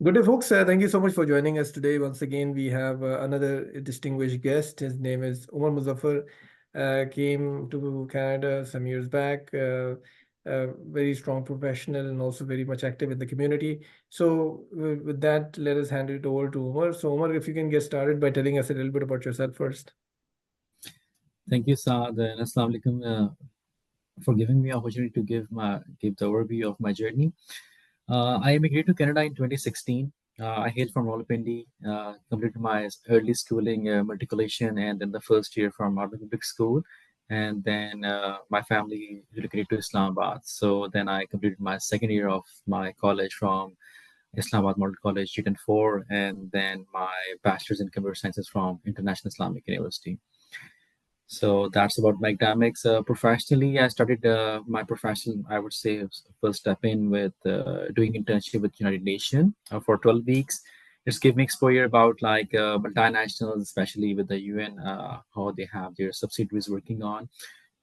Good day, folks. Thank you so much for joining us today. Once again, we have another distinguished guest. His name is Umar Muzaffar. Came to Canada some years back. Very strong professional and also very much active in the community. So, with that, let us hand it over to Umar. So, Umar, if you can get started by telling us a little bit about yourself first. Thank you, Saad, and Assalamu alaikum, for giving me opportunity to give the overview of my journey. I immigrated to Canada in 2016. I hail from Rawalpindi, completed my early schooling, matriculation, and then the first year from Army Public School. And then my family relocated to Islamabad. So then I completed my second year of my college from Islamabad Model College, G10-4, and then my bachelor's in computer sciences from International Islamic University. So that's about my academics. Professionally, I started my professional, I would say, first step in with doing internship with United Nations for 12 weeks. Just gave me exposure about like multinationals, especially with the UN, how they have their subsidiaries working on.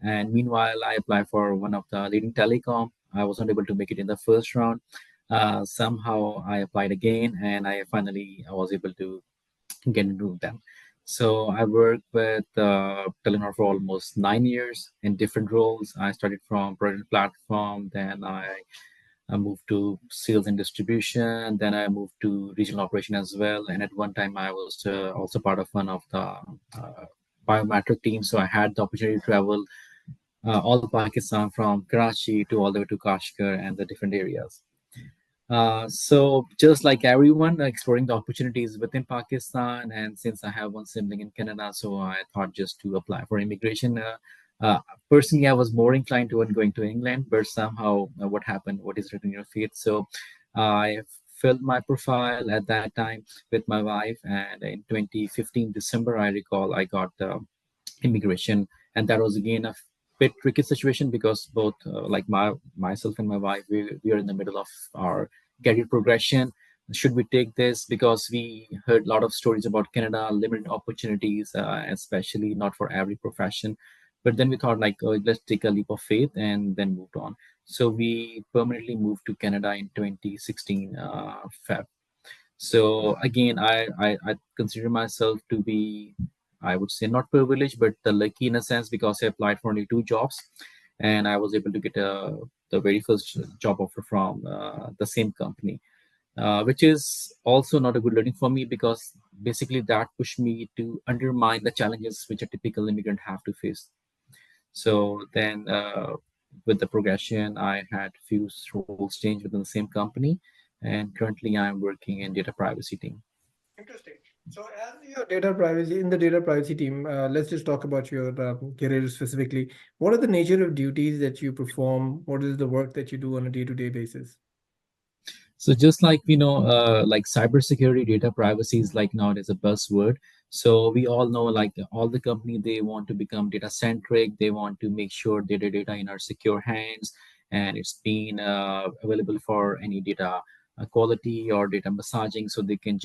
And meanwhile, I applied for one of the leading telecom. I was not able to make it in the first round. Somehow I applied again, and I was able to get into them. So I worked with Telenor for almost 9 years in different roles. I started from product platform, then I moved to sales and distribution, then I moved to regional operation as well. And at one time, I was also part of one of the biometric teams. So I had the opportunity to travel all Pakistan from Karachi to all the way to Kashgar and the different areas. So just like everyone, exploring the opportunities within Pakistan, and since I have one sibling in Canada, so I thought just to apply for immigration. Uh, Personally, I was more inclined toward going to England, but somehow what happened, what is written in your feet. So I filled my profile at that time with my wife, and in 2015 December, I recall I got immigration, and that was again a bit tricky situation because both like myself and my wife, we are in the middle of our career progression. Should we take this? Because we heard a lot of stories about Canada, limited opportunities, especially not for every profession. But then we thought like, oh, let's take a leap of faith and then moved on. So we permanently moved to Canada in 2016 Feb. So again, I consider myself to be, I would say, not privileged, but the lucky in a sense because I applied for only two jobs, and I was able to get the very first job offer from the same company, which is also not a good learning for me because basically that pushed me to undermine the challenges which a typical immigrant have to face. So then, with the progression, I had few roles change within the same company, and currently I'm working in data privacy team. Interesting. So, as your data privacy in the data privacy team, let's just talk about your career specifically. What are the nature of duties that you perform? What is the work that you do on a day-to-day basis? So just like like cybersecurity, data privacy is like nowadays a buzzword. So we all know like all the company they want to become data centric. They want to make sure that the data in our secure hands and it's been available for any data quality or data massaging, so they can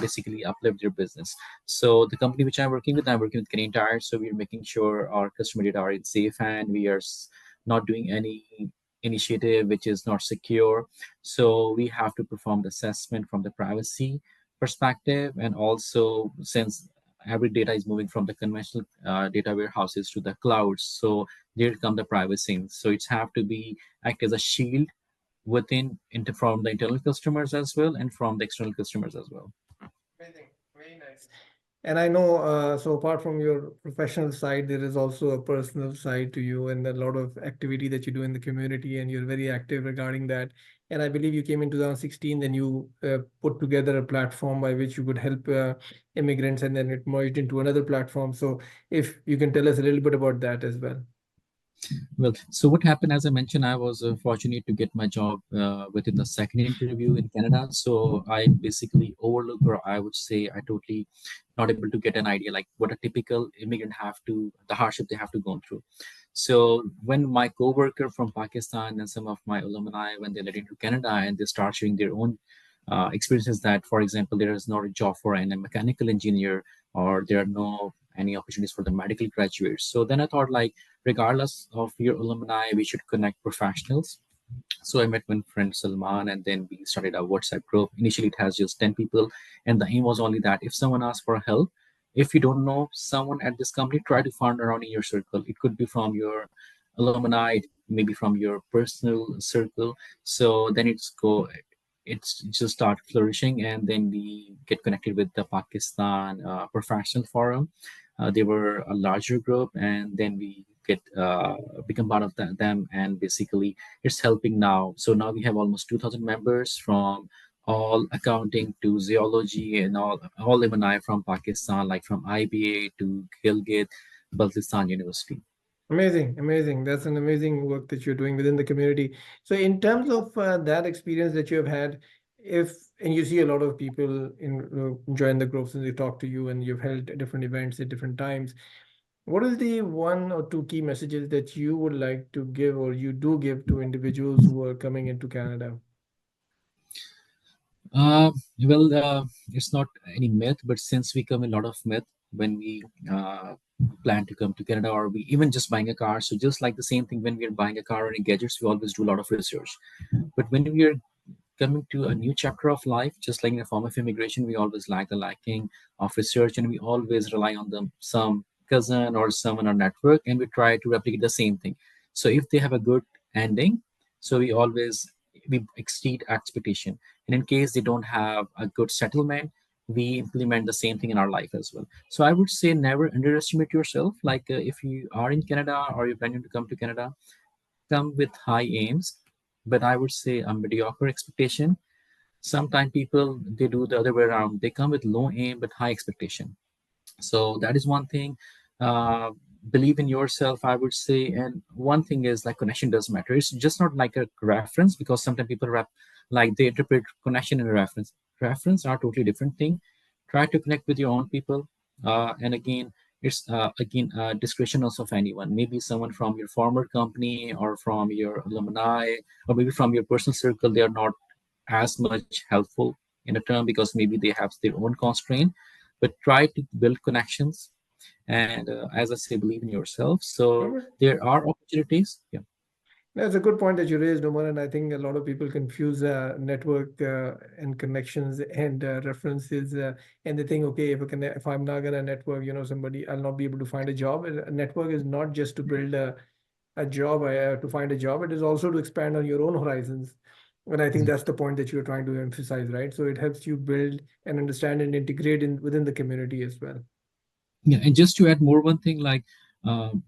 basically uplift their business. So the company which I'm working with Canadian Tire. So we're making sure our customer data are in safe hand. We are not doing any initiative which is not secure, so we have to perform the assessment from the privacy perspective, and also since every data is moving from the conventional data warehouses to the clouds, so there come the privacy. So it's have to be act as a shield from the internal customers as well and from the external customers as well. Amazing. Very nice. And I know, so apart from your professional side, there is also a personal side to you and a lot of activity that you do in the community, and you're very active regarding that. And I believe you came in 2016, then you put together a platform by which you could help immigrants, and then it merged into another platform. So if you can tell us a little bit about that as well. Well, so what happened, as I mentioned, I was fortunate to get my job within the second interview in Canada. So I basically overlooked, or I would say I totally not able to get an idea like what a typical immigrant have to, the hardship they have to go through. So when my coworker from Pakistan and some of my alumni, when they led into Canada and they start sharing their own experiences that, for example, there is not a job for a mechanical engineer, or there are no any opportunities for the medical graduates. So then I thought like, regardless of your alumni, we should connect professionals So I met one friend Salman, and then we started a WhatsApp group. Initially, it has just 10 people, and the aim was only that if someone asks for help, if you don't know someone at this company, try to find around in your circle. It could be from your alumni, maybe from your personal circle. So then it's just start flourishing, and then we get connected with the Pakistan professional forum. They were a larger group, and then we get become part of them, and basically it's helping now. So now we have almost 2,000 members from all accounting to zoology and all alumni from Pakistan, like from IBA to Gilgit, Baltistan University. Amazing, amazing. That's an amazing work that you're doing within the community. So, in terms of that experience that you have had, if and you see a lot of people in join the groups and they talk to you, and you've held different events at different times, what is the one or two key messages that you would like to give or you do give to individuals who are coming into Canada? Uh, well, it's not any myth, but since we come a lot of myth when we plan to come to Canada, or we even just buying a car. So just like the same thing when we are buying a car or any gadgets, we always do a lot of research. But when we are coming to a new chapter of life, just like in a form of immigration, we always lack the lacking of research, and we always rely on them, some cousin or someone or network, and we try to replicate the same thing. So if they have a good ending, so we exceed expectation. And in case they don't have a good settlement, we implement the same thing in our life as well. So I would say never underestimate yourself. Like if you are in Canada or you're planning to come to Canada, come with high aims, but I would say a mediocre expectation. Sometimes people they do the other way around. They come with low aim but high expectation. So that is one thing. uh, Believe in yourself, I would say. And one thing is like connection does matter. It's just not like a reference, because sometimes people like they interpret connection and reference are totally different thing. Try to connect with your own people. And again, it's again discretion also of anyone, maybe someone from your former company or from your alumni, or maybe from your personal circle. They are not as much helpful in a term, because maybe they have their own constraint. But try to build connections. And as I say, believe in yourself. So there are opportunities. Yeah. That's a good point that you raised, Omar, and I think a lot of people confuse network and connections and references, and they think, okay, if I'm not gonna network, somebody, I'll not be able to find a job. A network is not just to build a job, to find a job. It is also to expand on your own horizons, and I think that's the point that you're trying to emphasize, right? So it helps you build and understand and integrate in within the community as well. Yeah, and just to add more one thing, like um,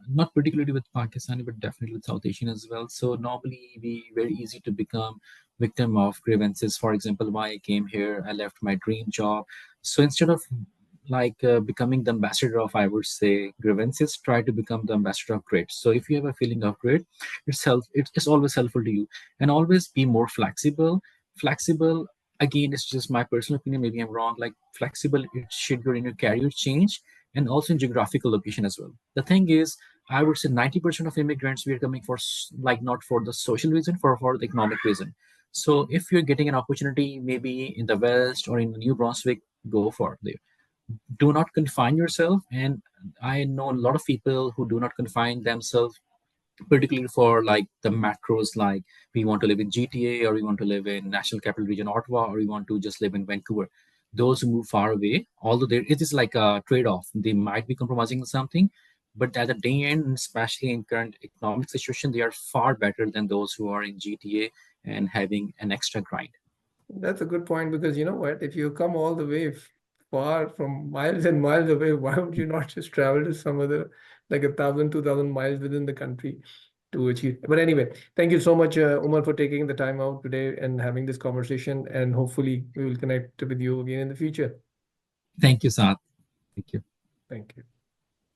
not particularly with Pakistani, but definitely with South Asian as well. So normally we very easy to become victim of grievances. For example, why I came here, I left my dream job. So instead of like becoming the ambassador of, I would say, grievances, try to become the ambassador of grit. So if you have a feeling of grit, it's always helpful to you. And always be more flexible. Again, it's just my personal opinion, maybe I'm wrong. Like flexible, it should go in your career change, and also in geographical location as well. The thing is, I would say 90% of immigrants, we are coming for like not for the social reason, for the economic reason. So if you're getting an opportunity maybe in the West or in New Brunswick, go for it. Do not confine yourself. And I know a lot of people who do not confine themselves, particularly for like the macros, like we want to live in GTA, or we want to live in National Capital Region Ottawa, or we want to just live in Vancouver. Those who move far away, although there it is like a trade-off, they might be compromising on something, but at the day end, especially in current economic situation, they are far better than those who are in GTA and having an extra grind. That's a good point because you know what? If you come all the way far from miles and miles away, why would you not just travel to some other, like 1,000, 2,000 miles within the country to achieve? But anyway, thank you so much, Umar, for taking the time out today and having this conversation. And hopefully, we will connect with you again in the future. Thank you, Saad. Thank you. Thank you.